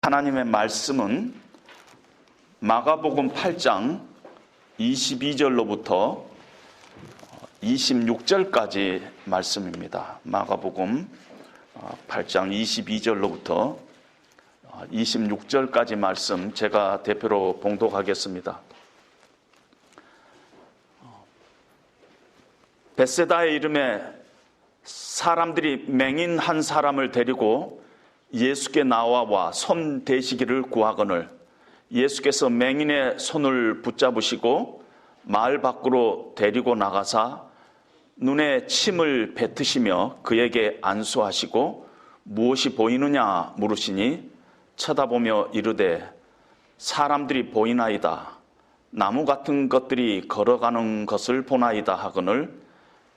하나님의 말씀은 마가복음 8장 22절로부터 26절까지 말씀입니다. 마가복음 8장 22절로부터 26절까지 말씀 제가 대표로 봉독하겠습니다. 벳세다의 이름에 사람들이 맹인 한 사람을 데리고 예수께 나와 손 대시기를 구하거늘 예수께서 맹인의 손을 붙잡으시고 마을 밖으로 데리고 나가사 눈에 침을 뱉으시며 그에게 안수하시고 무엇이 보이느냐 물으시니 쳐다보며 이르되 사람들이 보이나이다. 나무 같은 것들이 걸어가는 것을 보나이다 하거늘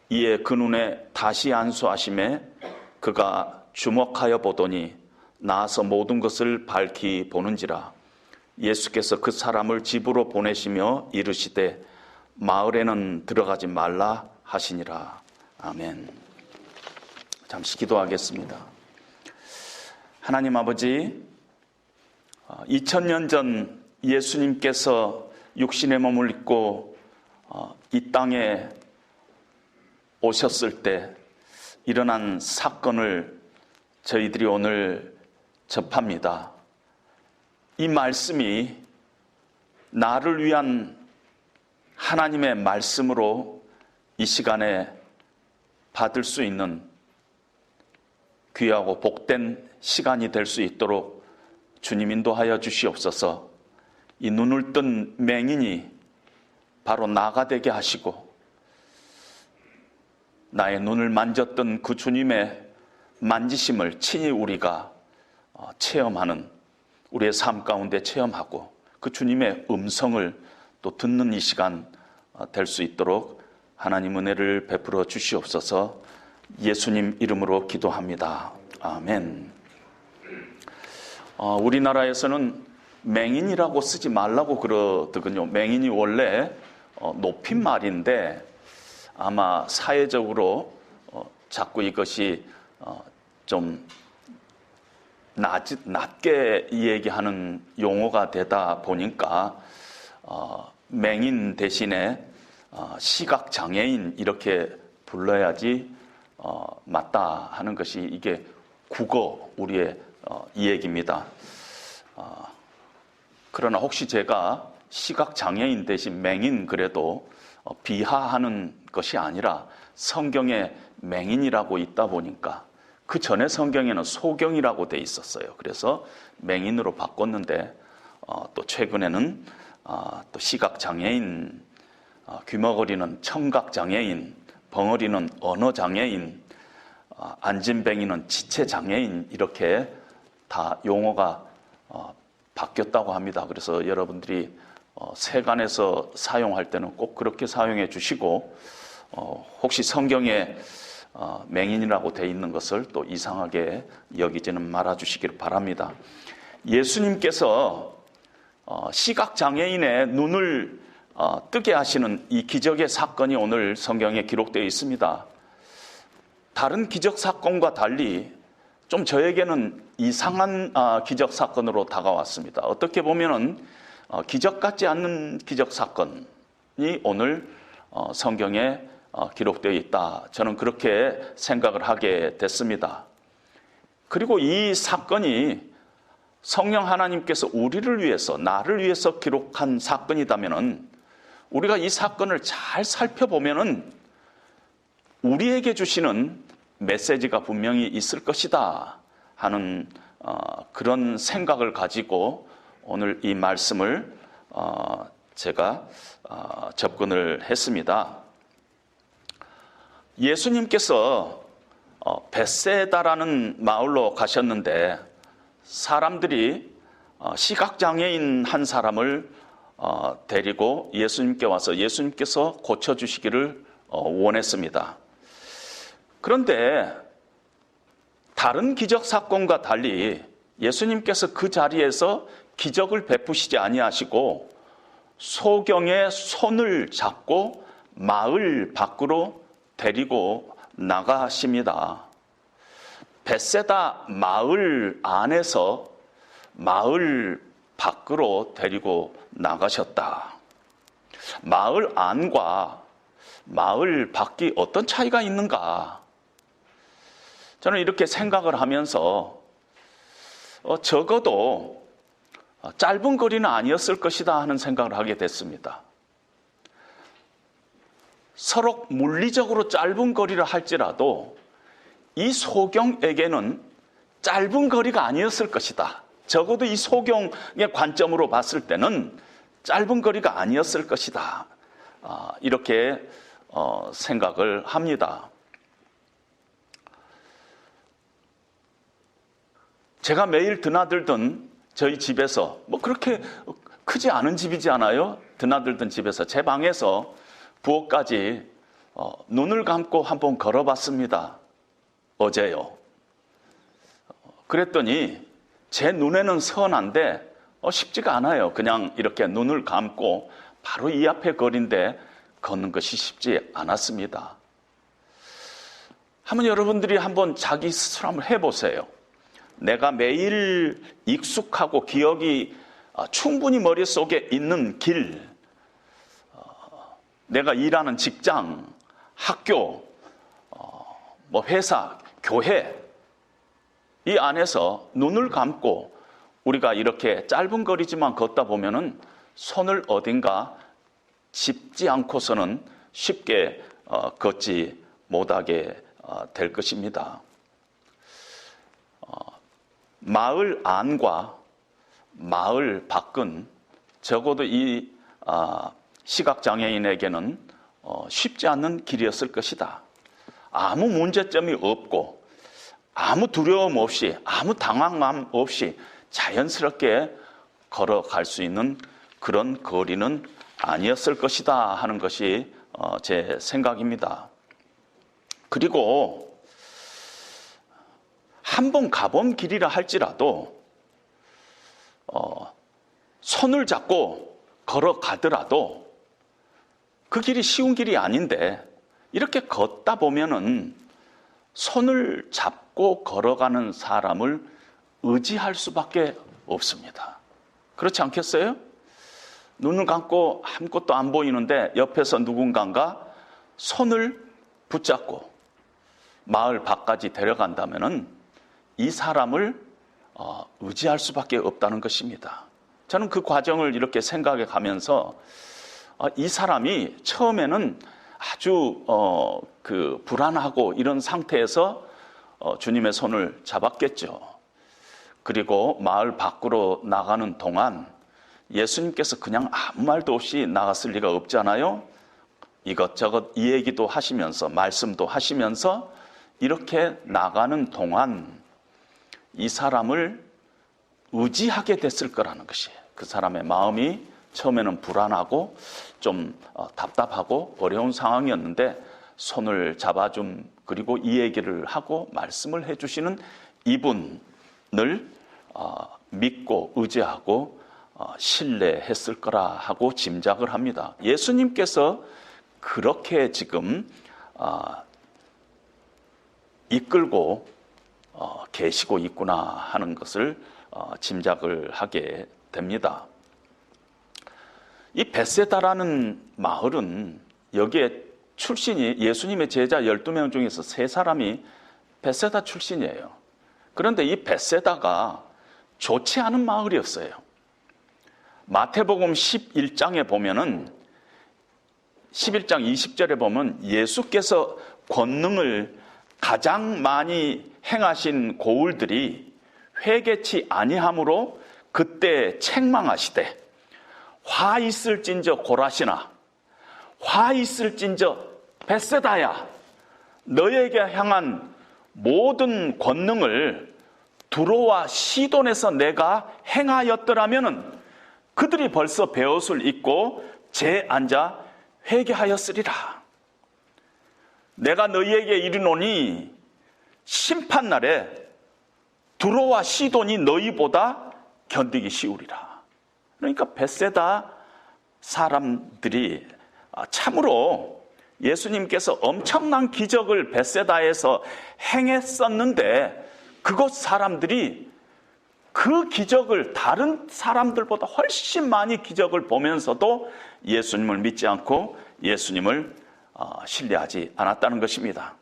이에 그 눈에 다시 안수하심에 그가 주목하여 보더니 나아서 모든 것을 밝히 보는지라. 예수께서 그 사람을 집으로 보내시며 이르시되 마을에는 들어가지 말라 하시니라. 아멘. 잠시 기도하겠습니다. 하나님 아버지, 2000년 전 예수님께서 육신의 몸을 입고 이 땅에 오셨을 때 일어난 사건을 저희들이 오늘 접합니다. 이 말씀이 나를 위한 하나님의 말씀으로 이 시간에 받을 수 있는 귀하고 복된 시간이 될 수 있도록 주님 인도하여 주시옵소서. 이 눈을 뜬 맹인이 바로 나가 되게 하시고 나의 눈을 만졌던 그 주님의 만지심을 친히 우리가 체험하는, 우리의 삶 가운데 체험하고 그 주님의 음성을 또 듣는 이 시간 될 수 있도록 하나님 은혜를 베풀어 주시옵소서. 예수님 이름으로 기도합니다. 아멘. 우리나라에서는 맹인이라고 쓰지 말라고 그러더군요. 맹인이 원래 높임말인데 아마 사회적으로 자꾸 이것이 좀 낮게 얘기하는 용어가 되다 보니까 맹인 대신에 시각장애인 이렇게 불러야지 맞다 하는 것이 이게 국어 우리의 이 얘기입니다. 그러나 혹시 제가 시각장애인 대신 맹인 그래도 비하하는 것이 아니라 성경에 맹인이라고 있다 보니까 그 전에 성경에는 소경이라고 돼 있었어요. 그래서 맹인으로 바꿨는데 또 최근에는 또 시각장애인, 귀머거리는 청각장애인, 벙어리는 언어장애인, 안진뱅이는 지체장애인 이렇게 다 용어가 바뀌었다고 합니다. 그래서 여러분들이 세간에서 사용할 때는 꼭 그렇게 사용해 주시고 혹시 성경에 맹인이라고 되어 있는 것을 또 이상하게 여기지는 말아 주시기를 바랍니다. 예수님께서 시각장애인의 눈을 뜨게 하시는 이 기적의 사건이 오늘 성경에 기록되어 있습니다. 다른 기적 사건과 달리 좀 저에게는 이상한 기적 사건으로 다가왔습니다. 어떻게 보면은 기적 같지 않는 기적 사건이 오늘 성경에 기록되어 있다. 저는 그렇게 생각을 하게 됐습니다. 그리고 이 사건이 성령 하나님께서 우리를 위해서, 나를 위해서 기록한 사건이라면은 우리가 이 사건을 잘 살펴보면은 우리에게 주시는 메시지가 분명히 있을 것이다 하는 그런 생각을 가지고 오늘 이 말씀을 제가 접근을 했습니다. 예수님께서 벳세다라는 마을로 가셨는데 사람들이 시각장애인 한 사람을 데리고 예수님께 와서 예수님께서 고쳐주시기를 원했습니다. 그런데 다른 기적 사건과 달리 예수님께서 그 자리에서 기적을 베푸시지 아니하시고 소경의 손을 잡고 마을 밖으로 데리고 나가십니다. 벳세다 마을 안에서 마을 밖으로 데리고 나가셨다. 마을 안과 마을 밖이 어떤 차이가 있는가? 저는 이렇게 생각을 하면서 적어도 짧은 거리는 아니었을 것이다 하는 생각을 하게 됐습니다. 서로 물리적으로 짧은 거리를 할지라도 이 소경에게는 짧은 거리가 아니었을 것이다. 적어도 이 소경의 관점으로 봤을 때는 짧은 거리가 아니었을 것이다. 이렇게 생각을 합니다. 제가 매일 드나들던 저희 집에서, 그렇게 크지 않은 집이지 않아요? 드나들던 집에서 제 방에서 부엌까지 눈을 감고 한번 걸어봤습니다. 어제요. 그랬더니 제 눈에는 선한데 쉽지가 않아요. 그냥 이렇게 눈을 감고 바로 이 앞에 거리인데 걷는 것이 쉽지 않았습니다. 한번 여러분들이 한번 자기 스스로 한번 해보세요. 내가 매일 익숙하고 기억이 충분히 머릿속에 있는 길, 내가 일하는 직장, 학교, 회사, 교회, 이 안에서 눈을 감고 우리가 이렇게 짧은 거리지만 걷다 보면은 손을 어딘가 짚지 않고서는 쉽게 걷지 못하게 될 것입니다. 마을 안과 마을 밖은 적어도 이 시각장애인에게는 쉽지 않는 길이었을 것이다. 아무 문제점이 없고 아무 두려움 없이 아무 당황감 없이 자연스럽게 걸어갈 수 있는 그런 거리는 아니었을 것이다 하는 것이 제 생각입니다. 그리고 한번 가본 길이라 할지라도 손을 잡고 걸어가더라도 그 길이 쉬운 길이 아닌데 이렇게 걷다 보면은 손을 잡고 걸어가는 사람을 의지할 수밖에 없습니다. 그렇지 않겠어요? 눈을 감고 아무것도 안 보이는데 옆에서 누군가가 손을 붙잡고 마을 밖까지 데려간다면은 이 사람을 의지할 수밖에 없다는 것입니다. 저는 그 과정을 이렇게 생각해 가면서 이 사람이 처음에는 아주 불안하고 이런 상태에서 주님의 손을 잡았겠죠. 그리고 마을 밖으로 나가는 동안 예수님께서 그냥 아무 말도 없이 나갔을 리가 없잖아요. 이것저것 이 얘기도 하시면서 말씀도 하시면서 이렇게 나가는 동안 이 사람을 의지하게 됐을 거라는 것이에요. 그 사람의 마음이 처음에는 불안하고 좀 답답하고 어려운 상황이었는데 손을 잡아줌, 그리고 이 얘기를 하고 말씀을 해주시는 이분을 믿고 의지하고 신뢰했을 거라 하고 짐작을 합니다. 예수님께서 그렇게 지금 이끌고 계시고 있구나 하는 것을 짐작을 하게 됩니다. 이 벳세다라는 마을은 여기에 출신이 예수님의 제자 12명 중에서 3사람이 벳세다 출신이에요. 그런데 이 벳세다가 좋지 않은 마을이었어요. 마태복음 11장에 보면은 11장 20절에 보면 예수께서 권능을 가장 많이 행하신 고울들이 회개치 아니함으로 그때 책망하시되 화 있을진저 고라시나 화 있을진저 벳세다야 너에게 향한 모든 권능을 두로와 시돈에서 내가 행하였더라면은 그들이 벌써 베옷을 입고 제 앉아 회개하였으리라. 내가 너희에게 이르노니 심판날에 두로와 시돈이 너희보다 견디기 쉬우리라. 그러니까 벳세다 사람들이 참으로 예수님께서 엄청난 기적을 벳세다에서 행했었는데 그곳 사람들이 그 기적을 다른 사람들보다 훨씬 많이 기적을 보면서도 예수님을 믿지 않고 예수님을 신뢰하지 않았다는 것입니다.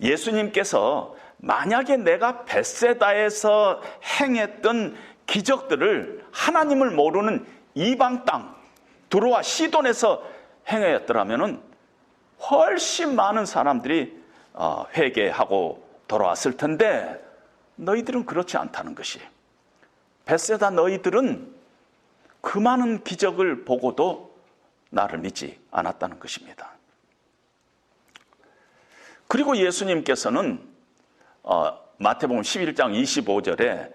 예수님께서 만약에 내가 벳세다에서 행했던 기적들을 하나님을 모르는 이방 땅 두로와 시돈에서 행하였더라면 훨씬 많은 사람들이 회개하고 돌아왔을 텐데 너희들은 그렇지 않다는 것이, 벳세다 너희들은 그 많은 기적을 보고도 나를 믿지 않았다는 것입니다. 그리고 예수님께서는 마태복음 11장 25절에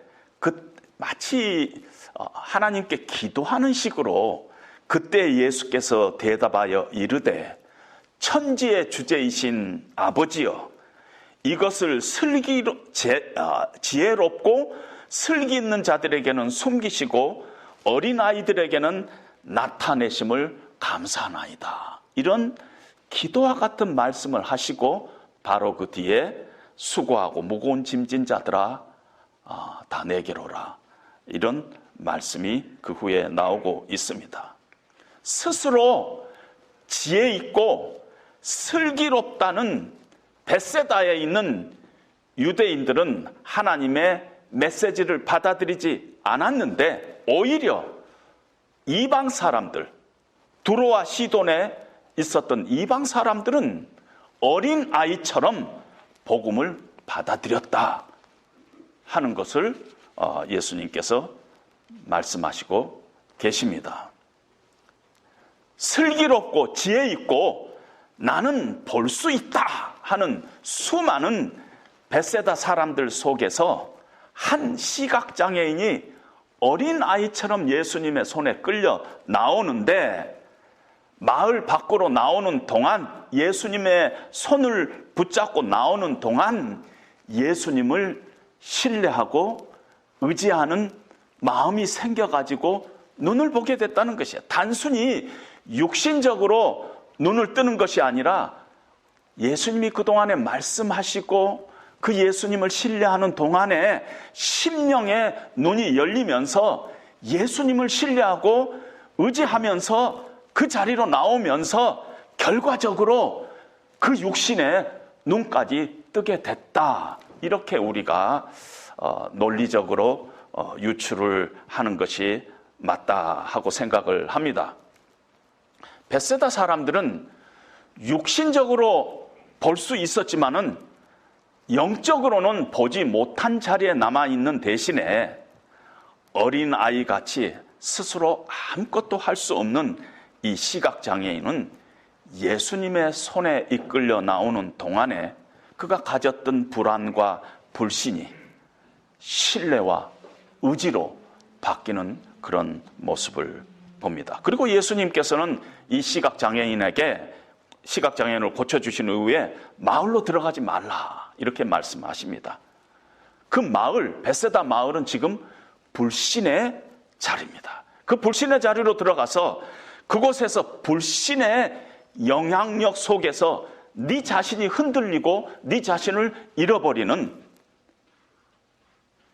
마치 하나님께 기도하는 식으로 그때 예수께서 대답하여 이르되 천지의 주제이신 아버지여, 이것을 지혜롭고 슬기 있는 자들에게는 숨기시고 어린아이들에게는 나타내심을 감사하나이다. 이런 기도와 같은 말씀을 하시고 바로 그 뒤에 수고하고 무거운 짐진 자들아 다 내게로 오라, 이런 말씀이 그 후에 나오고 있습니다. 스스로 지혜 있고 슬기롭다는 벳세다에 있는 유대인들은 하나님의 메시지를 받아들이지 않았는데 오히려 이방 사람들, 두로와 시돈에 있었던 이방 사람들은 어린 아이처럼 복음을 받아들였다 하는 것을 예수님께서 말씀하시고 계십니다. 슬기롭고 지혜 있고 나는 볼 수 있다 하는 수많은 벳세다 사람들 속에서 한 시각장애인이 어린 아이처럼 예수님의 손에 끌려 나오는데, 마을 밖으로 나오는 동안, 예수님의 손을 붙잡고 나오는 동안 예수님을 신뢰하고 의지하는 마음이 생겨가지고 눈을 보게 됐다는 것이에요. 단순히 육신적으로 눈을 뜨는 것이 아니라 예수님이 그동안에 말씀하시고 그 예수님을 신뢰하는 동안에 심령의 눈이 열리면서 예수님을 신뢰하고 의지하면서 그 자리로 나오면서 결과적으로 그 육신의 눈까지 뜨게 됐다. 이렇게 우리가 논리적으로 유추를 하는 것이 맞다 하고 생각을 합니다. 벳세다 사람들은 육신적으로 볼 수 있었지만은 영적으로는 보지 못한 자리에 남아있는 대신에 어린아이 같이 스스로 아무것도 할 수 없는 이 시각장애인은 예수님의 손에 이끌려 나오는 동안에 그가 가졌던 불안과 불신이 신뢰와 의지로 바뀌는 그런 모습을 봅니다. 그리고 예수님께서는 이 시각장애인을 고쳐주신 이후에 마을로 들어가지 말라 이렇게 말씀하십니다. 그 마을, 벳세다 마을은 지금 불신의 자리입니다. 그 불신의 자리로 들어가서 그곳에서 불신의 영향력 속에서 네 자신이 흔들리고 네 자신을 잃어버리는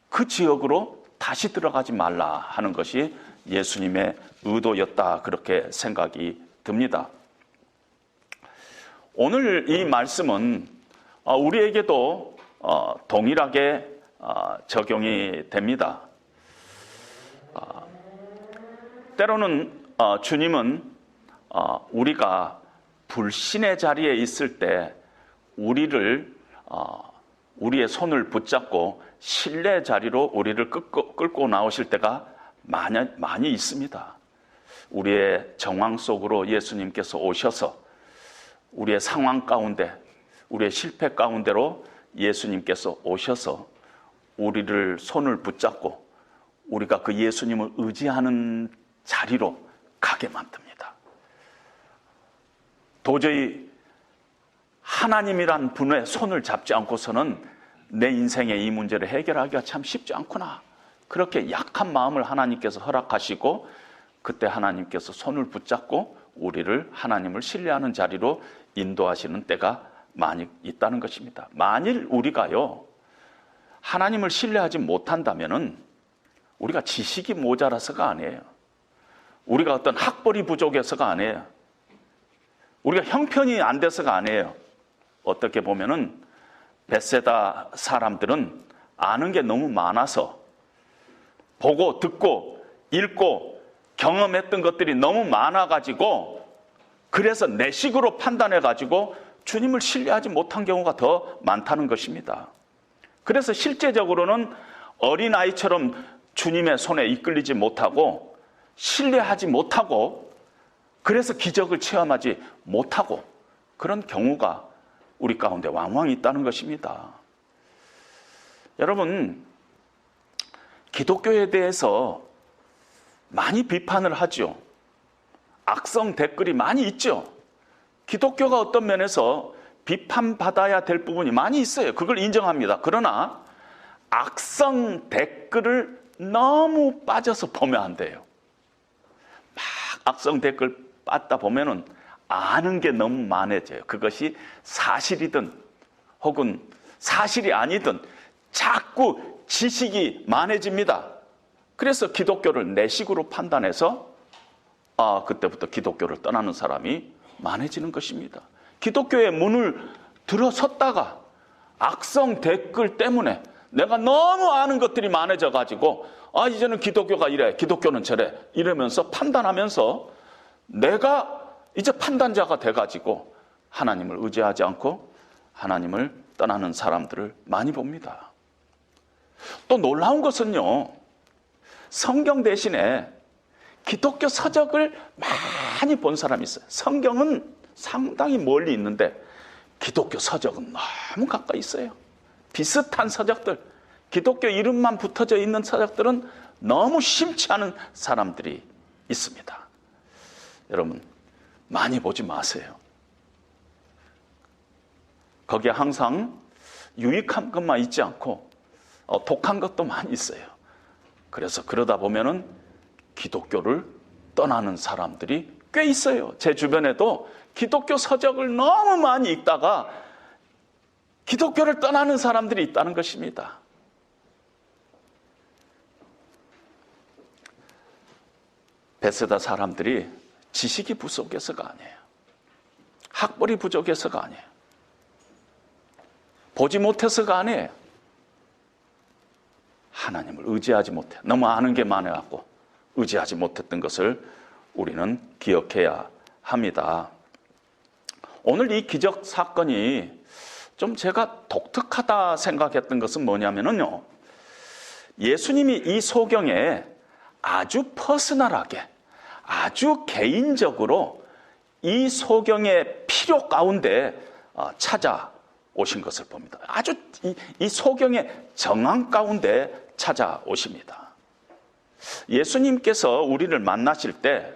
그 지역으로 다시 들어가지 말라 하는 것이 예수님의 의도였다, 그렇게 생각이 듭니다. 오늘 이 말씀은 우리에게도 동일하게 적용이 됩니다. 때로는 주님은 우리가 불신의 자리에 있을 때 우리의 손을 붙잡고 신뢰의 자리로 우리를 끌고 나오실 때가 많이 있습니다. 우리의 정황 속으로 예수님께서 오셔서 우리의 상황 가운데, 우리의 실패 가운데로 예수님께서 오셔서 우리를 손을 붙잡고 우리가 그 예수님을 의지하는 자리로 가게 만듭니다. 도저히 하나님이란 분의 손을 잡지 않고서는 내 인생의 이 문제를 해결하기가 참 쉽지 않구나. 그렇게 약한 마음을 하나님께서 허락하시고 그때 하나님께서 손을 붙잡고 우리를 하나님을 신뢰하는 자리로 인도하시는 때가 많이 있다는 것입니다. 만일 우리가요, 하나님을 신뢰하지 못한다면은 우리가 지식이 모자라서가 아니에요. 우리가 어떤 학벌이 부족해서가 아니에요. 우리가 형편이 안 돼서가 아니에요. 어떻게 보면은 벳세다 사람들은 아는 게 너무 많아서, 보고 듣고 읽고 경험했던 것들이 너무 많아가지고, 그래서 내 식으로 판단해가지고 주님을 신뢰하지 못한 경우가 더 많다는 것입니다. 그래서 실제적으로는 어린아이처럼 주님의 손에 이끌리지 못하고 신뢰하지 못하고, 그래서 기적을 체험하지 못하고, 그런 경우가 우리 가운데 왕왕 있다는 것입니다. 여러분, 기독교에 대해서 많이 비판을 하죠. 악성 댓글이 많이 있죠. 기독교가 어떤 면에서 비판받아야 될 부분이 많이 있어요. 그걸 인정합니다. 그러나 악성 댓글을 너무 빠져서 보면 안 돼요. 막 악성 댓글 빠다 보면은 아는 게 너무 많아져요. 그것이 사실이든 혹은 사실이 아니든 자꾸 지식이 많아집니다. 그래서 기독교를 내 식으로 판단해서 그때부터 기독교를 떠나는 사람이 많아지는 것입니다. 기독교의 문을 들어섰다가 악성 댓글 때문에 내가 너무 아는 것들이 많아져 가지고 이제는 기독교가 이래, 기독교는 저래 이러면서 판단하면서 내가 이제 판단자가 돼가지고 하나님을 의지하지 않고 하나님을 떠나는 사람들을 많이 봅니다. 또 놀라운 것은요, 성경 대신에 기독교 서적을 많이 본 사람이 있어요. 성경은 상당히 멀리 있는데 기독교 서적은 너무 가까이 있어요. 비슷한 서적들, 기독교 이름만 붙어져 있는 서적들은 너무 심치 않은 사람들이 있습니다. 여러분, 많이 보지 마세요. 거기에 항상 유익한 것만 있지 않고 독한 것도 많이 있어요. 그래서 그러다 보면은 기독교를 떠나는 사람들이 꽤 있어요. 제 주변에도 기독교 서적을 너무 많이 읽다가 기독교를 떠나는 사람들이 있다는 것입니다. 벳세다 사람들이 지식이 부족해서가 아니에요. 학벌이 부족해서가 아니에요. 보지 못해서가 아니에요. 하나님을 의지하지 못해. 너무 아는 게 많아갖고 의지하지 못했던 것을 우리는 기억해야 합니다. 오늘 이 기적 사건이 좀 제가 독특하다 생각했던 것은 뭐냐면요, 예수님이 이 소경에 아주 퍼스널하게, 아주 개인적으로 이 소경의 필요 가운데 찾아오신 것을 봅니다. 아주 이 소경의 정황 가운데 찾아오십니다. 예수님께서 우리를 만나실 때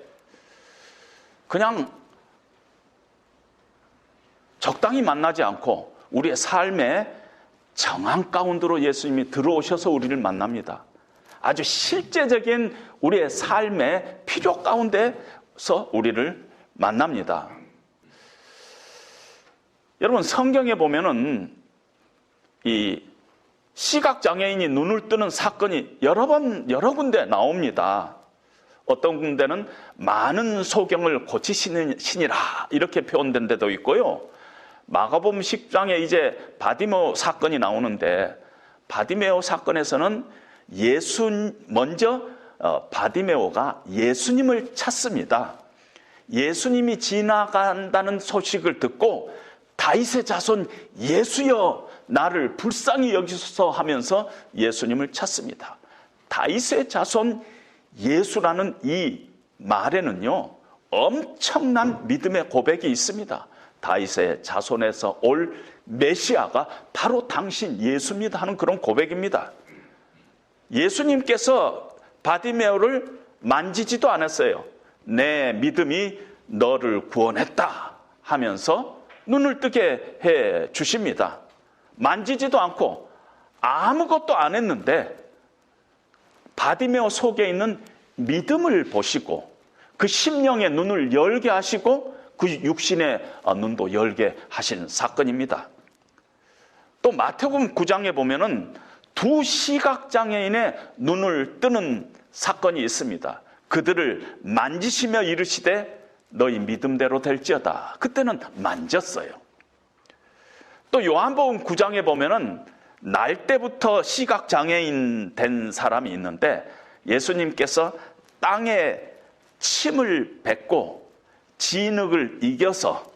그냥 적당히 만나지 않고 우리의 삶의 정황 가운데로 예수님이 들어오셔서 우리를 만납니다. 아주 실제적인 우리의 삶의 필요 가운데서 우리를 만납니다. 여러분, 성경에 보면은 이 시각장애인이 눈을 뜨는 사건이 여러 군데 나옵니다. 어떤 군데는 많은 소경을 고치시니라 이렇게 표현된 데도 있고요. 마가복음 10장에 이제 바디메오 사건이 나오는데, 바디메오 사건에서는 먼저 바디메오가 예수님을 찾습니다. 예수님이 지나간다는 소식을 듣고 다윗의 자손 예수여 나를 불쌍히 여기소서 하면서 예수님을 찾습니다. 다윗의 자손 예수라는 이 말에는요, 엄청난 믿음의 고백이 있습니다. 다윗의 자손에서 올 메시아가 바로 당신 예수입니다 하는 그런 고백입니다. 예수님께서 바디메오를 만지지도 않았어요. 내 믿음이 너를 구원했다 하면서 눈을 뜨게 해 주십니다. 만지지도 않고 아무것도 안 했는데 바디메오 속에 있는 믿음을 보시고 그 심령의 눈을 열게 하시고 그 육신의 눈도 열게 하신 사건입니다. 또 마태복음 9장에 보면은 두 시각장애인의 눈을 뜨는 사건이 있습니다. 그들을 만지시며 이르시되 너희 믿음대로 될지어다. 그때는 만졌어요. 또 요한복음 9장에 보면은 날 때부터 시각장애인 된 사람이 있는데 예수님께서 땅에 침을 뱉고 진흙을 이겨서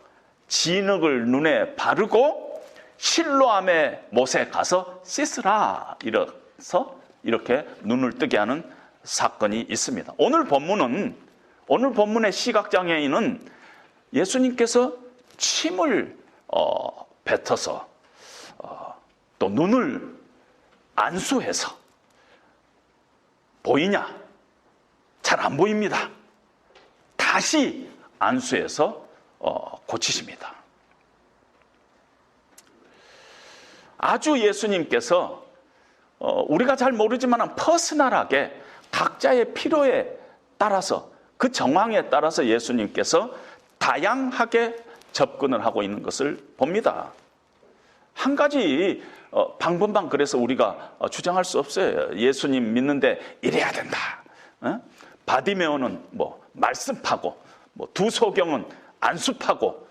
진흙을 눈에 바르고 실로암의 못에 가서 씻으라 이래서 이렇게 눈을 뜨게 하는 사건이 있습니다. 오늘 본문의 시각장애인은 예수님께서 침을 뱉어서 또 눈을 안수해서 보이냐? 잘 안 보입니다. 다시 안수해서 고치십니다. 아주 예수님께서 우리가 잘 모르지만 퍼스널하게 각자의 필요에 따라서 그 정황에 따라서 예수님께서 다양하게 접근을 하고 있는 것을 봅니다. 한 가지 방법만 그래서 우리가 주장할 수 없어요. 예수님 믿는데 이래야 된다. 바디메오는 말씀 파고, 두 소경은 안수 파고,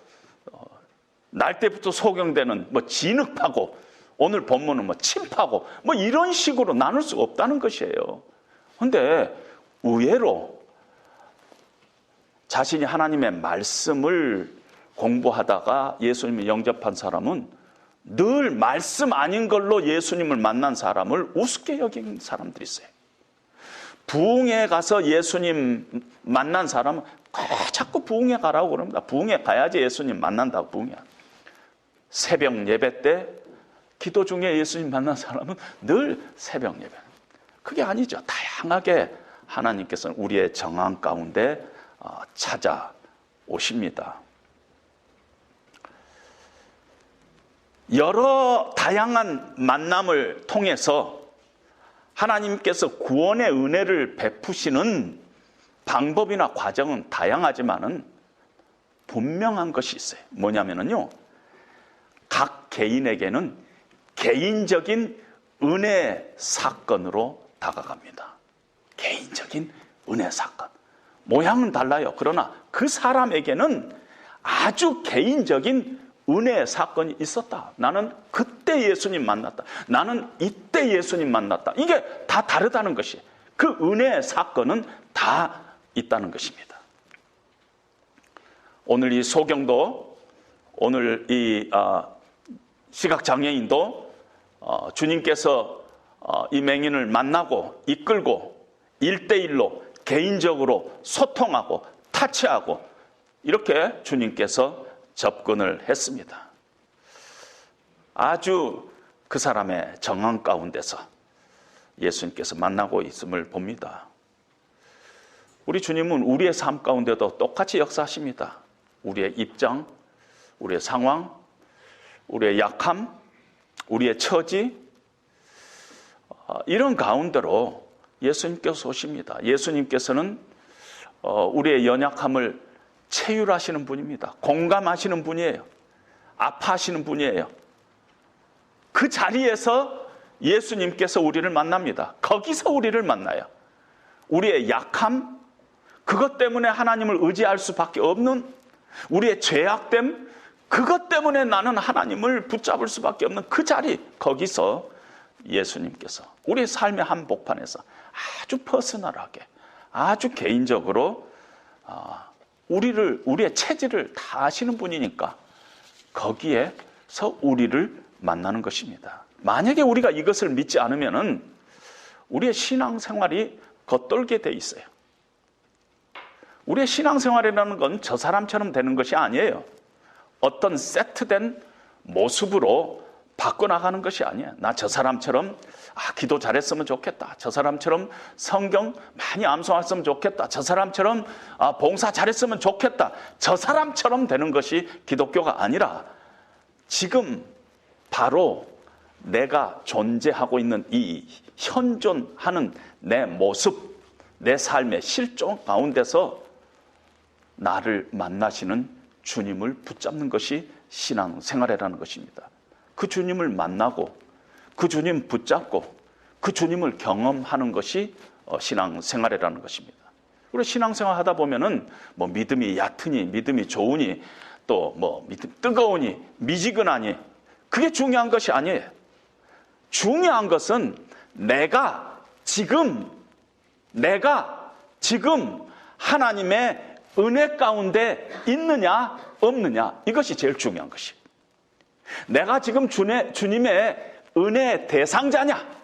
날 때부터 소경되는 진흙 파고, 오늘 본문은 침 파고, 이런 식으로 나눌 수 없다는 것이에요. 그런데 의외로 자신이 하나님의 말씀을 공부하다가 예수님을 영접한 사람은 늘 말씀 아닌 걸로 예수님을 만난 사람을 우습게 여긴 사람들이 있어요. 부흥회 가서 예수님 만난 사람은 자꾸 부흥회 가라고 그럽니다. 부흥회 가야지 예수님 만난다고 부흥회. 새벽 예배 때 기도 중에 예수님 만난 사람은 늘 새벽 예배. 그게 아니죠. 다양하게 하나님께서는 우리의 정황 가운데 찾아오십니다. 여러 다양한 만남을 통해서 하나님께서 구원의 은혜를 베푸시는 방법이나 과정은 다양하지만은 분명한 것이 있어요. 뭐냐면요, 각 개인에게는 개인적인 은혜 사건으로 다가갑니다. 개인적인 은혜 사건. 모양은 달라요. 그러나 그 사람에게는 아주 개인적인 은혜의 사건이 있었다. 나는 그때 예수님 만났다. 나는 이때 예수님 만났다. 이게 다 다르다는 것이, 그 은혜의 사건은 다 있다는 것입니다. 오늘 이 소경도, 오늘 이 시각장애인도 주님께서 이 맹인을 만나고 이끌고 1대1로 개인적으로 소통하고 타치하고 이렇게 주님께서 접근을 했습니다. 아주 그 사람의 정황 가운데서 예수님께서 만나고 있음을 봅니다. 우리 주님은 우리의 삶 가운데도 똑같이 역사하십니다. 우리의 입장, 우리의 상황, 우리의 약함, 우리의 처지, 이런 가운데로 예수님께서 오십니다. 예수님께서는 우리의 연약함을 체휼하시는 분입니다. 공감하시는 분이에요. 아파하시는 분이에요. 그 자리에서 예수님께서 우리를 만납니다. 거기서 우리를 만나요. 우리의 약함, 그것 때문에 하나님을 의지할 수밖에 없는 우리의 죄악됨, 그것 때문에 나는 하나님을 붙잡을 수밖에 없는 그 자리, 거기서 예수님께서 우리의 삶의 한복판에서 아주 퍼스널하게, 아주 개인적으로 우리의 체질을 다 아시는 분이니까 거기에서 우리를 만나는 것입니다. 만약에 우리가 이것을 믿지 않으면은 우리의 신앙생활이 겉돌게 돼 있어요. 우리의 신앙생활이라는 건 저 사람처럼 되는 것이 아니에요. 어떤 세트된 모습으로 바꿔나가는 것이 아니에요. 나 저 사람처럼 기도 잘했으면 좋겠다. 저 사람처럼 성경 많이 암송했으면 좋겠다. 저 사람처럼 봉사 잘했으면 좋겠다. 저 사람처럼 되는 것이 기독교가 아니라 지금 바로 내가 존재하고 있는 이 현존하는 내 모습, 내 삶의 실존 가운데서 나를 만나시는 주님을 붙잡는 것이 신앙생활이라는 것입니다. 그 주님을 만나고 그 주님 붙잡고 그 주님을 경험하는 것이 신앙생활이라는 것입니다. 그리고 신앙생활 하다 보면은 뭐 믿음이 얕으니, 믿음이 좋으니, 또 뭐 믿음 뜨거우니, 미지근하니, 그게 중요한 것이 아니에요. 중요한 것은 내가 지금 하나님의 은혜 가운데 있느냐 없느냐, 이것이 제일 중요한 것이에요. 내가 지금 주님의 은혜의 대상자냐,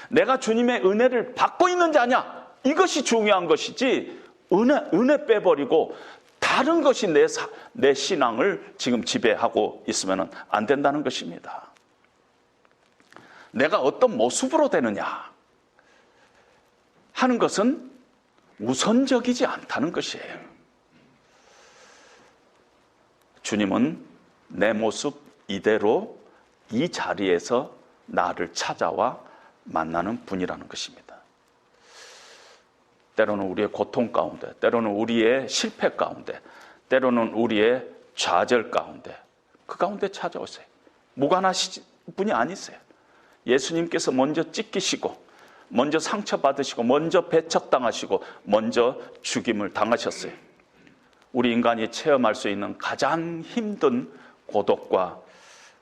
내가 주님의 은혜를 받고 있는 자냐, 이것이 중요한 것이지, 은혜 빼버리고 다른 것이 내 신앙을 지금 지배하고 있으면 안 된다는 것입니다. 내가 어떤 모습으로 되느냐 하는 것은 우선적이지 않다는 것이에요. 주님은 내 모습 이대로 이 자리에서 나를 찾아와 만나는 분이라는 것입니다. 때로는 우리의 고통 가운데, 때로는 우리의 실패 가운데, 때로는 우리의 좌절 가운데, 그 가운데 찾아오세요. 무관하신 분이 아니세요. 예수님께서 먼저 찢기시고, 먼저 상처받으시고, 먼저 배척당하시고, 먼저 죽임을 당하셨어요. 우리 인간이 체험할 수 있는 가장 힘든 고독과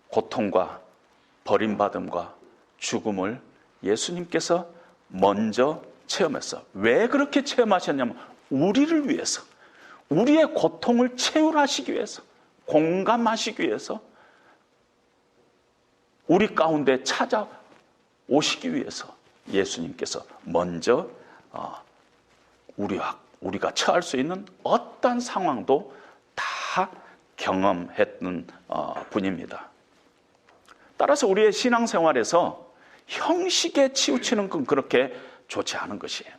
고통과 버림받음과 죽음을 예수님께서 먼저 체험했어. 왜 그렇게 체험하셨냐면, 우리를 위해서, 우리의 고통을 채울하시기 위해서, 공감하시기 위해서, 우리 가운데 찾아오시기 위해서 예수님께서 먼저 우리가 처할 수 있는 어떤 상황도 다 경험했던 분입니다. 따라서 우리의 신앙생활에서 형식에 치우치는 건 그렇게 좋지 않은 것이에요.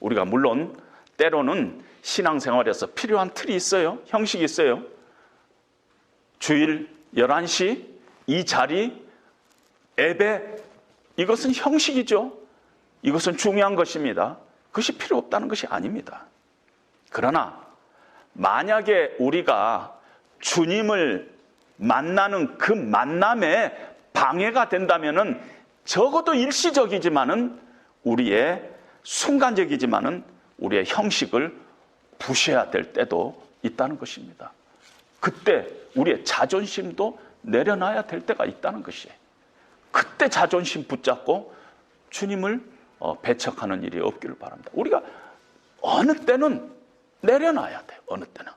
우리가 물론 때로는 신앙생활에서 필요한 틀이 있어요. 형식이 있어요. 주일 11시 이 자리 예배, 이것은 형식이죠. 이것은 중요한 것입니다. 그것이 필요 없다는 것이 아닙니다. 그러나 만약에 우리가 주님을 만나는 그 만남에 방해가 된다면은, 적어도 일시적이지만은, 우리의 순간적이지만은 우리의 형식을 부셔야 될 때도 있다는 것입니다. 그때 우리의 자존심도 내려놔야 될 때가 있다는 것이에요. 그때 자존심 붙잡고 주님을 배척하는 일이 없기를 바랍니다. 우리가 어느 때는 내려놔야 돼요. 어느 때는.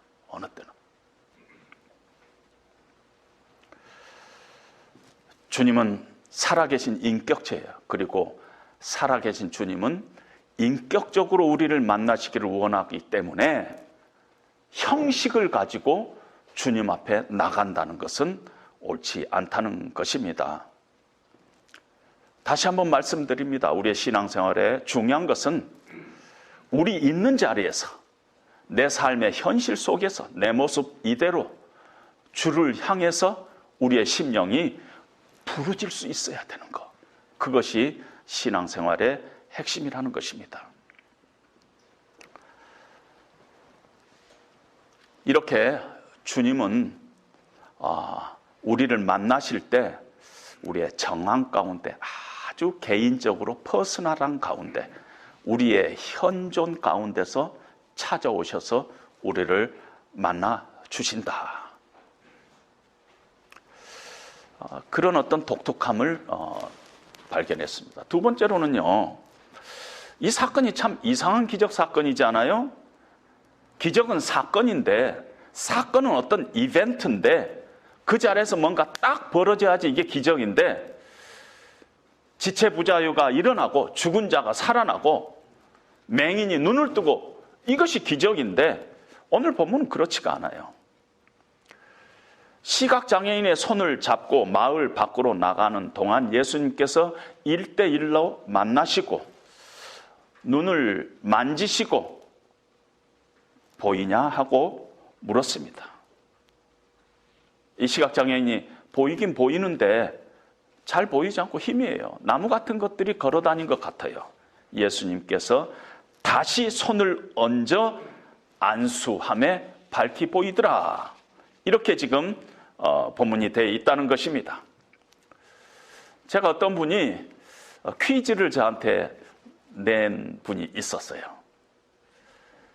주님은 살아계신 인격체예요. 그리고 살아계신 주님은 인격적으로 우리를 만나시기를 원하기 때문에 형식을 가지고 주님 앞에 나간다는 것은 옳지 않다는 것입니다. 다시 한번 말씀드립니다. 우리의 신앙생활에 중요한 것은 우리 있는 자리에서, 내 삶의 현실 속에서 내 모습 이대로 주를 향해서 우리의 심령이 부르질 수 있어야 되는 것. 그것이 신앙생활의 핵심이라는 것입니다. 이렇게 주님은 우리를 만나실 때 우리의 정황 가운데, 아주 개인적으로 퍼스널한 가운데, 우리의 현존 가운데서 찾아오셔서 우리를 만나 주신다. 그런 어떤 독특함을 발견했습니다. 두 번째로는요, 이 사건이 참 이상한 기적 사건이잖아요. 기적은 사건인데, 사건은 어떤 이벤트인데, 그 자리에서 뭔가 딱 벌어져야지 이게 기적인데, 지체부자유가 일어나고 죽은 자가 살아나고 맹인이 눈을 뜨고, 이것이 기적인데 오늘 본문은 그렇지가 않아요. 시각장애인의 손을 잡고 마을 밖으로 나가는 동안 예수님께서 1대1로 만나시고 눈을 만지시고 보이냐 하고 물었습니다. 이 시각장애인이 보이긴 보이는데 잘 보이지 않고 희미해요. 나무 같은 것들이 걸어다닌 것 같아요. 예수님께서 다시 손을 얹어 안수함에 밝히 보이더라. 이렇게 지금 본문이 되어 있다는 것입니다. 제가 어떤 분이 퀴즈를 저한테 낸 분이 있었어요.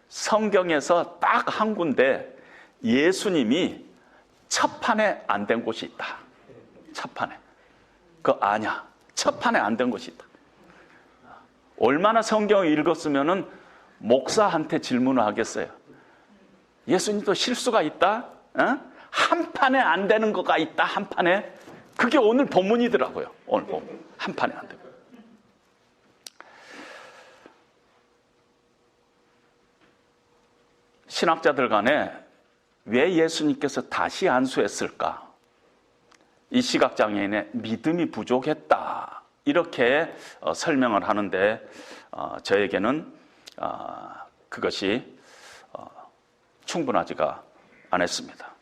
성경에서 딱 한 군데 예수님이 첫 판에 안 된 곳이 있다. 첫 판에. 그거 아냐? 첫 판에 안 된 곳이 있다. 얼마나 성경을 읽었으면은 목사한테 질문을 하겠어요. 예수님도 실수가 있다? 한 판에 안 되는 거가 있다. 한 판에. 그게 오늘 본문이더라고요. 오늘 본문. 한 판에 안 되고. 신학자들 간에 왜 예수님께서 다시 안수했을까? 이 시각장애인의 믿음이 부족했다. 이렇게 설명을 하는데 저에게는 그것이 충분하지가 않았습니다.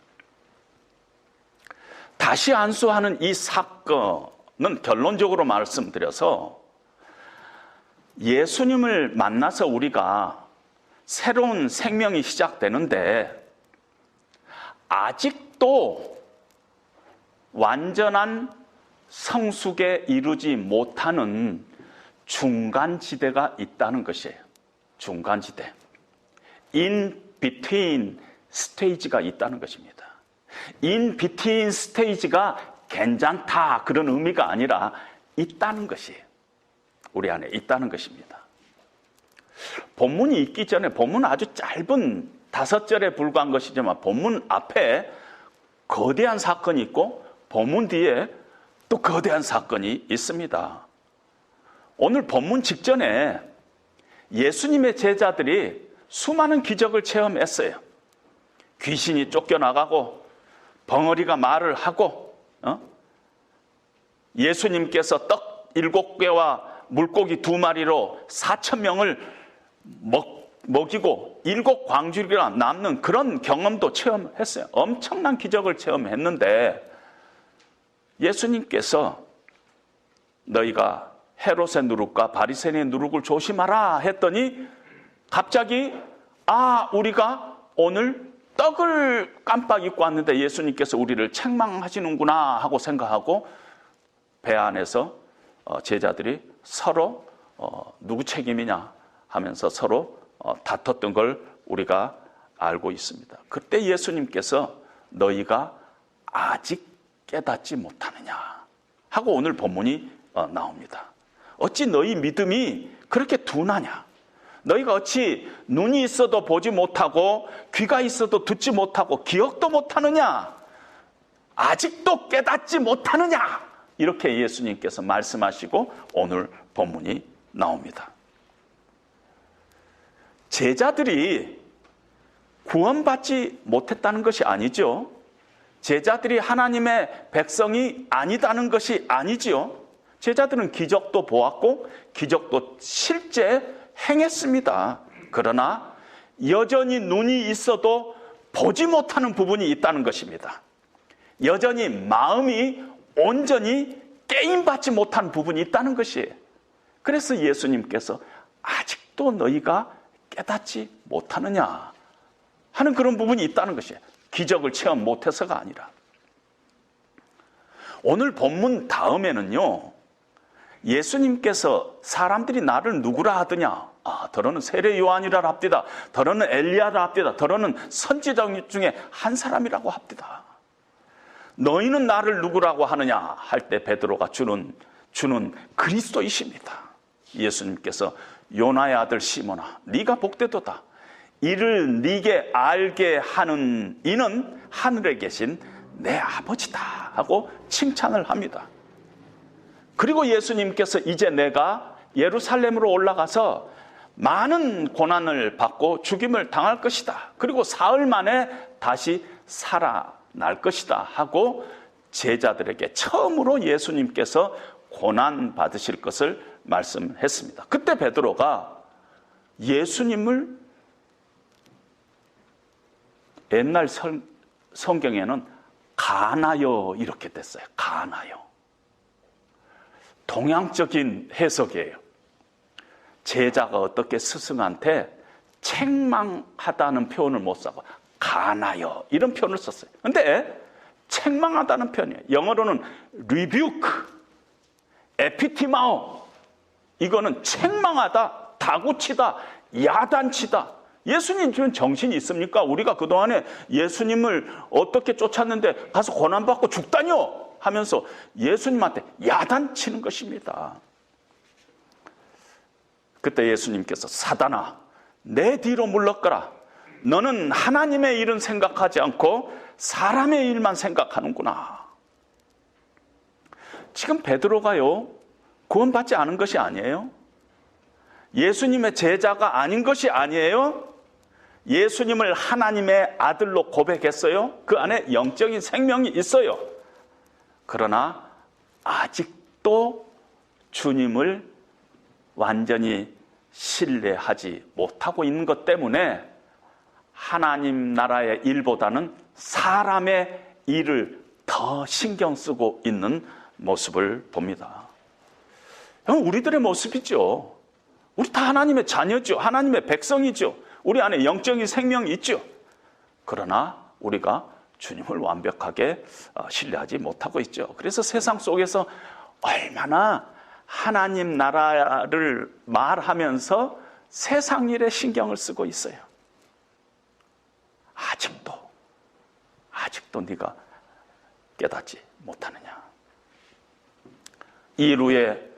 다시 안수하는 이 사건은 결론적으로 말씀드려서 예수님을 만나서 우리가 새로운 생명이 시작되는데 아직도 완전한 성숙에 이루지 못하는 중간지대가 있다는 것이에요. 중간지대. In between stage가 있다는 것입니다. In between stage가 괜찮다 그런 의미가 아니라 있다는 것이에요. 우리 안에 있다는 것입니다. 본문이 있기 전에 본문은 아주 짧은 5절에 불과한 것이지만 본문 앞에 거대한 사건이 있고 본문 뒤에 또 거대한 사건이 있습니다. 오늘 본문 직전에 예수님의 제자들이 수많은 기적을 체험했어요. 귀신이 쫓겨나가고 벙어리가 말을 하고 예수님께서 떡 7개와 물고기 2마리로 4,000명을 먹이고 7 광주리가 남는 그런 경험도 체험했어요. 엄청난 기적을 체험했는데 예수님께서 너희가 헤롯의 누룩과 바리새인의 누룩을 조심하라 했더니 갑자기 우리가 오늘 떡을 깜빡 잊고 왔는데 예수님께서 우리를 책망하시는구나 하고 생각하고 배 안에서 제자들이 서로 누구 책임이냐 하면서 서로 다퉜던 걸 우리가 알고 있습니다. 그때 예수님께서 너희가 아직 깨닫지 못하느냐 하고 오늘 본문이 나옵니다. 어찌 너희 믿음이 그렇게 둔하냐? 너희가 어찌 눈이 있어도 보지 못하고 귀가 있어도 듣지 못하고 기억도 못하느냐? 아직도 깨닫지 못하느냐? 이렇게 예수님께서 말씀하시고 오늘 본문이 나옵니다. 제자들이 구원받지 못했다는 것이 아니죠. 제자들이 하나님의 백성이 아니다는 것이 아니지요. 제자들은 기적도 보았고 기적도 실제 행했습니다. 그러나 여전히 눈이 있어도 보지 못하는 부분이 있다는 것입니다. 여전히 마음이 온전히 깨임받지 못한 부분이 있다는 것이에요. 그래서 예수님께서 아직도 너희가 깨닫지 못하느냐 하는 그런 부분이 있다는 것이에요. 기적을 체험 못해서가 아니라. 오늘 본문 다음에는요, 예수님께서 사람들이 나를 누구라 하더냐? 더러는 세례 요한이라 합디다. 더러는 엘리야라 합디다. 더러는 선지자 중에 한 사람이라고 합디다. 너희는 나를 누구라고 하느냐 할 때 베드로가 주는 그리스도이십니다. 예수님께서 요나의 아들 시몬아, 네가 복되도다. 이를 네게 알게 하는 이는 하늘에 계신 내 아버지다 하고 칭찬을 합니다. 그리고 예수님께서 이제 내가 예루살렘으로 올라가서 많은 고난을 받고 죽임을 당할 것이다. 그리고 사흘 만에 다시 살아날 것이다 하고 제자들에게 처음으로 예수님께서 고난 받으실 것을 말씀했습니다. 그때 베드로가 예수님을 옛날 성경에는 가나요 이렇게 됐어요. 가나요. 동양적인 해석이에요. 제자가 어떻게 스승한테 책망하다는 표현을 못 쓰고 가나요 이런 표현을 썼어요. 근데 책망하다는 표현이에요. 영어로는 rebuke, 에피티마오 이거는 책망하다, 다구치다, 야단치다. 예수님 지금 정신이 있습니까? 우리가 그동안에 예수님을 어떻게 쫓았는데 가서 고난받고 죽다뇨 하면서 예수님한테 야단치는 것입니다. 그때 예수님께서 사단아, 내 뒤로 물러가라. 너는 하나님의 일은 생각하지 않고 사람의 일만 생각하는구나. 지금 베드로가요, 구원받지 않은 것이 아니에요. 예수님의 제자가 아닌 것이 아니에요. 예수님을 하나님의 아들로 고백했어요. 그 안에 영적인 생명이 있어요. 그러나 아직도 주님을 완전히 신뢰하지 못하고 있는 것 때문에 하나님 나라의 일보다는 사람의 일을 더 신경 쓰고 있는 모습을 봅니다. 우리들의 모습이죠. 우리 다 하나님의 자녀죠. 하나님의 백성이죠. 우리 안에 영적인 생명이 있죠. 그러나 우리가 주님을 완벽하게 신뢰하지 못하고 있죠. 그래서 세상 속에서 얼마나 하나님 나라를 말하면서 세상 일에 신경을 쓰고 있어요. 아직도 네가 깨닫지 못하느냐. 이 이후에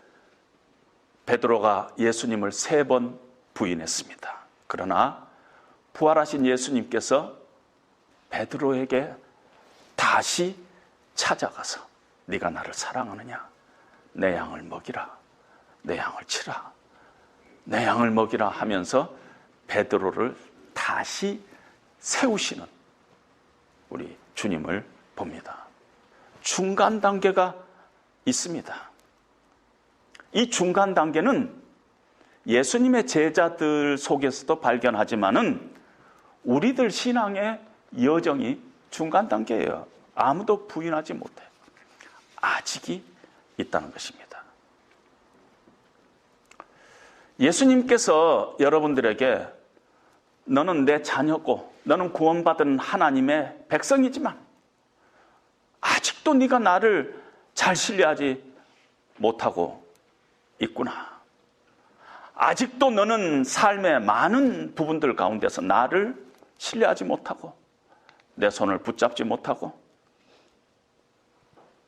베드로가 예수님을 3번 부인했습니다. 그러나 부활하신 예수님께서 베드로에게 다시 찾아가서 네가 나를 사랑하느냐? 내 양을 먹이라. 내 양을 치라. 내 양을 먹이라 하면서 베드로를 다시 세우시는 우리 주님을 봅니다. 중간 단계가 있습니다. 이 중간 단계는 예수님의 제자들 속에서도 발견하지만은 우리들 신앙의 여정이 중간 단계예요. 아무도 부인하지 못해요. 아직이 있다는 것입니다. 예수님께서 여러분들에게 너는 내 자녀고 너는 구원받은 하나님의 백성이지만 아직도 네가 나를 잘 신뢰하지 못하고 있구나. 아직도 너는 삶의 많은 부분들 가운데서 나를 신뢰하지 못하고 내 손을 붙잡지 못하고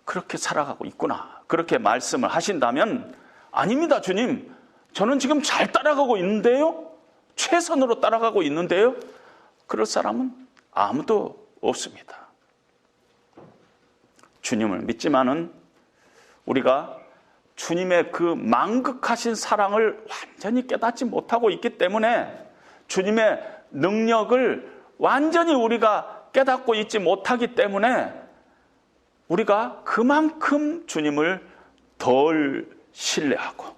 그렇게 살아가고 있구나. 그렇게 말씀을 하신다면 아닙니다, 주님. 저는 지금 잘 따라가고 있는데요. 최선으로 따라가고 있는데요. 그럴 사람은 아무도 없습니다. 주님을 믿지만은 우리가 주님의 그 망극하신 사랑을 완전히 깨닫지 못하고 있기 때문에 주님의 능력을 완전히 우리가 깨닫고 있지 못하기 때문에 우리가 그만큼 주님을 덜 신뢰하고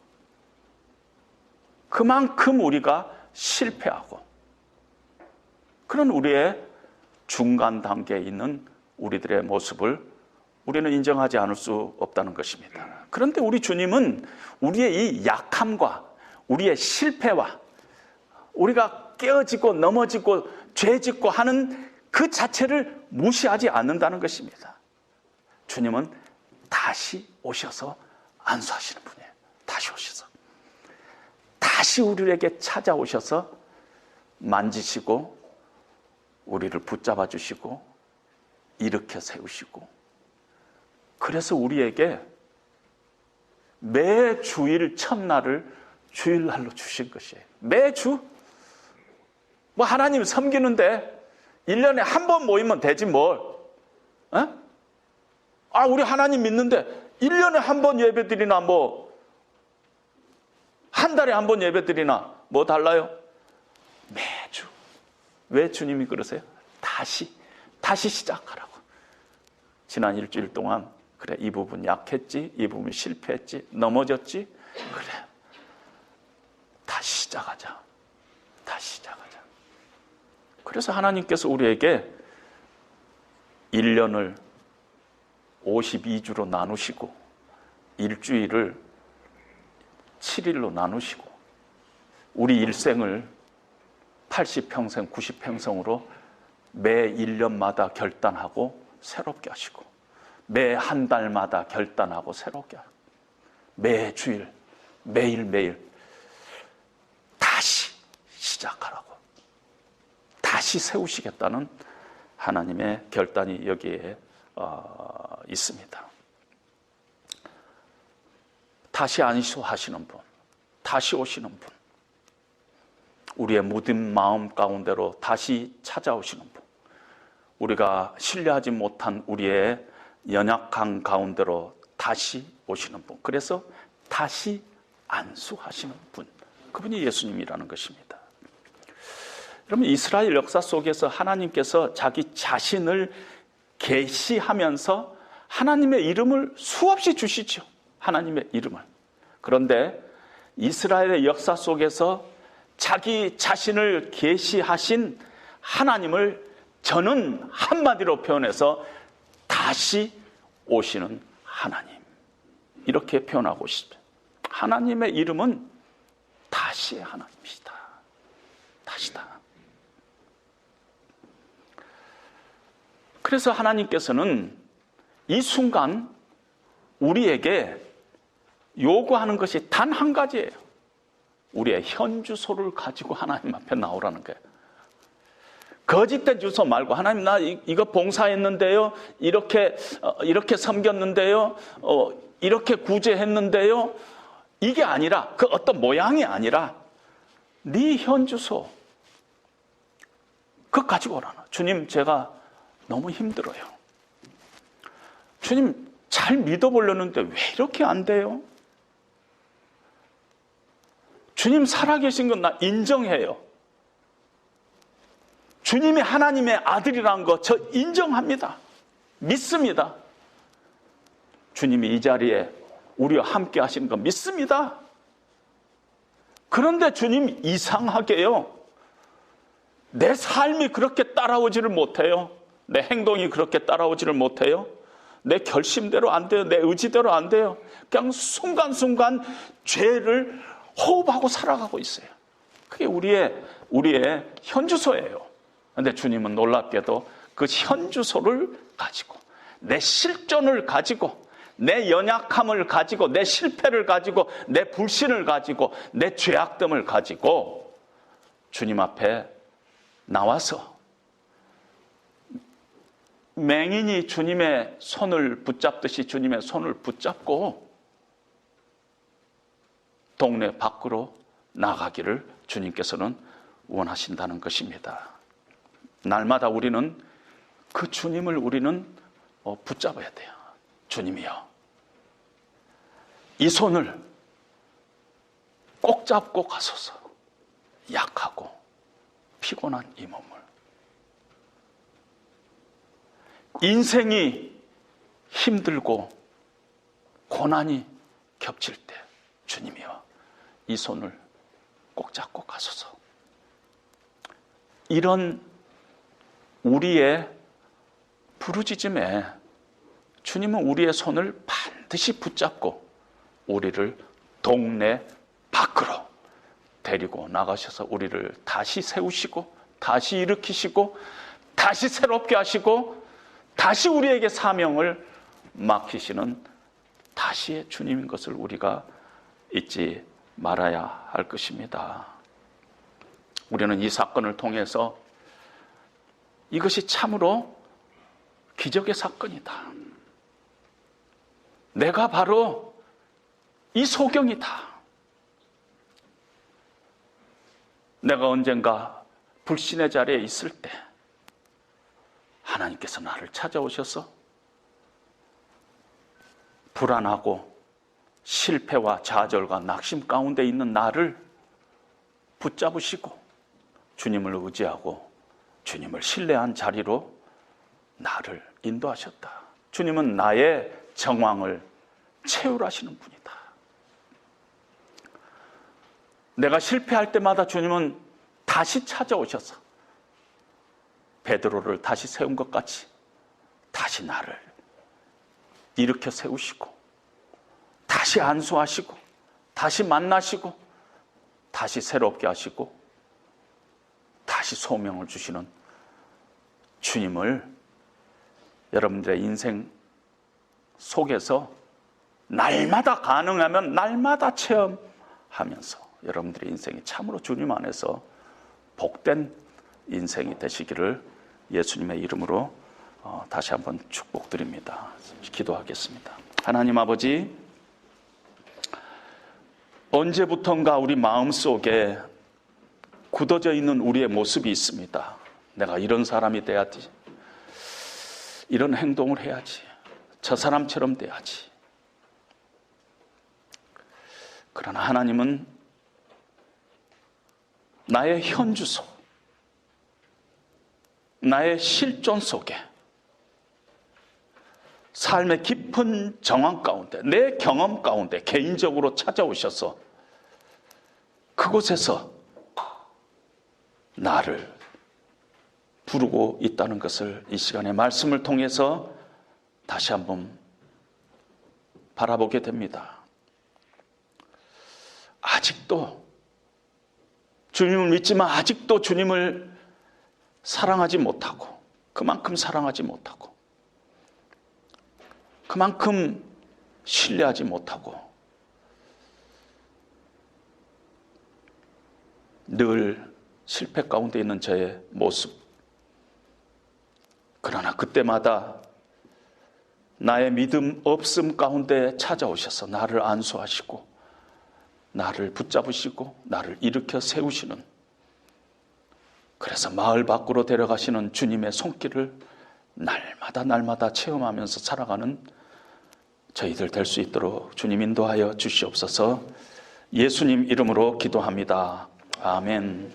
그만큼 우리가 실패하고 그런 우리의 중간 단계에 있는 우리들의 모습을 우리는 인정하지 않을 수 없다는 것입니다. 그런데 우리 주님은 우리의 이 약함과 우리의 실패와 우리가 깨어지고 넘어지고 죄짓고 하는 그 자체를 무시하지 않는다는 것입니다. 주님은 다시 오셔서 안수하시는 분이에요. 다시 오셔서. 다시 우리에게 찾아오셔서 만지시고 우리를 붙잡아 주시고 일으켜 세우시고 그래서 우리에게 매 주일 첫날을 주일날로 주신 것이에요. 매주 뭐 하나님 섬기는데 1년에 한 번 모이면 되지 뭘. 우리 하나님 믿는데 1년에 한 번 예배드리나 뭐 한 달에 한 번 예배드리나 뭐 달라요? 매주. 왜 주님이 그러세요? 다시 시작하라고. 지난 일주일 동안 그래 이 부분 약했지, 이 부분 실패했지, 넘어졌지. 그래 다시 시작하자. 그래서 하나님께서 우리에게 1년을 52주로 나누시고 일주일을 7일로 나누시고 우리 일생을 80평생, 90평생으로 매 1년마다 결단하고 새롭게 하시고 매 한 달마다 결단하고 새롭게 하고 매 주일, 매일매일 다시 시작하라고, 다시 세우시겠다는 하나님의 결단이 여기에 있습니다. 다시 안수하시는 분, 다시 오시는 분, 우리의 모든 마음 가운데로 다시 찾아오시는 분, 우리가 신뢰하지 못한 우리의 연약한 가운데로 다시 오시는 분, 그래서 다시 안수하시는 분, 그분이 예수님이라는 것입니다. 여러분, 이스라엘 역사 속에서 하나님께서 자기 자신을 계시하면서 하나님의 이름을 수없이 주시죠. 하나님의 이름을. 그런데 이스라엘의 역사 속에서 자기 자신을 계시하신 하나님을 저는 한마디로 표현해서 다시 오시는 하나님, 이렇게 표현하고 싶어요. 하나님의 이름은 다시의 하나님이시다. 다시다. 그래서 하나님께서는 이 순간 우리에게 요구하는 것이 단 한 가지예요. 우리의 현주소를 가지고 하나님 앞에 나오라는 거예요. 거짓된 주소 말고, 하나님 나 이거 봉사했는데요, 이렇게 섬겼는데요, 이렇게 구제했는데요, 이게 아니라, 그 어떤 모양이 아니라 네 현주소 그거 가지고 오라나. 주님, 제가 너무 힘들어요. 주님, 잘 믿어보려는데 왜 이렇게 안 돼요? 주님 살아계신 건 나 인정해요. 주님이 하나님의 아들이라는 거 저 인정합니다. 믿습니다. 주님이 이 자리에 우리와 함께 하시는 거 믿습니다. 그런데 주님, 이상하게요, 내 삶이 그렇게 따라오지를 못해요. 내 행동이 그렇게 따라오지를 못해요. 내 결심대로 안 돼요. 내 의지대로 안 돼요. 그냥 순간순간 죄를 호흡하고 살아가고 있어요. 그게 우리의 현주소예요. 그런데 주님은 놀랍게도 그 현주소를 가지고, 내 실존을 가지고, 내 연약함을 가지고, 내 실패를 가지고, 내 불신을 가지고, 내 죄악됨을 가지고 주님 앞에 나와서 맹인이 주님의 손을 붙잡듯이 주님의 손을 붙잡고 동네 밖으로 나가기를 주님께서는 원하신다는 것입니다. 날마다 우리는 그 주님을 우리는 붙잡아야 돼요. 주님이요, 이 손을 꼭 잡고 가소서. 약하고 피곤한 이 몸을, 인생이 힘들고 고난이 겹칠 때 주님이여, 이 손을 꼭 잡고 가소서. 이런 우리의 부르짖음에 주님은 우리의 손을 반드시 붙잡고 우리를 동네 밖으로 데리고 나가셔서 우리를 다시 세우시고, 다시 일으키시고, 다시 새롭게 하시고, 다시 우리에게 사명을 맡기시는 다시의 주님인 것을 우리가 잊지 말아야 할 것입니다. 우리는 이 사건을 통해서 이것이 참으로 기적의 사건이다, 내가 바로 이 소경이다, 내가 언젠가 불신의 자리에 있을 때 하나님께서 나를 찾아오셔서 불안하고 실패와 좌절과 낙심 가운데 있는 나를 붙잡으시고 주님을 의지하고 주님을 신뢰한 자리로 나를 인도하셨다. 주님은 나의 정황을 채울하시는 분이다. 내가 실패할 때마다 주님은 다시 찾아오셔서 베드로를 다시 세운 것 같이 다시 나를 일으켜 세우시고, 다시 안수하시고, 다시 만나시고, 다시 새롭게 하시고, 다시 소명을 주시는 주님을 여러분들의 인생 속에서 날마다, 가능하면 날마다 체험하시기 하면서 여러분들의 인생이 참으로 주님 안에서 복된 인생이 되시기를 예수님의 이름으로 다시 한번 축복드립니다. 기도하겠습니다. 하나님 아버지, 언제부턴가 우리 마음속에 굳어져 있는 우리의 모습이 있습니다. 내가 이런 사람이 돼야지, 이런 행동을 해야지, 저 사람처럼 돼야지. 그러나 하나님은 나의 현주소, 나의 실존 속에, 삶의 깊은 정황 가운데, 내 경험 가운데 개인적으로 찾아오셔서 그곳에서 나를 부르고 있다는 것을 이 시간에 말씀을 통해서 다시 한번 바라보게 됩니다. 아직도 주님을 믿지만 아직도 주님을 사랑하지 못하고, 그만큼 사랑하지 못하고, 그만큼 신뢰하지 못하고, 늘 실패 가운데 있는 저의 모습. 그러나 그때마다 나의 믿음 없음 가운데 찾아오셔서 나를 안수하시고, 나를 붙잡으시고, 나를 일으켜 세우시는, 그래서 마을 밖으로 데려가시는 주님의 손길을 날마다 체험하면서 살아가는 저희들 될 수 있도록 주님 인도하여 주시옵소서. 예수님 이름으로 기도합니다. 아멘.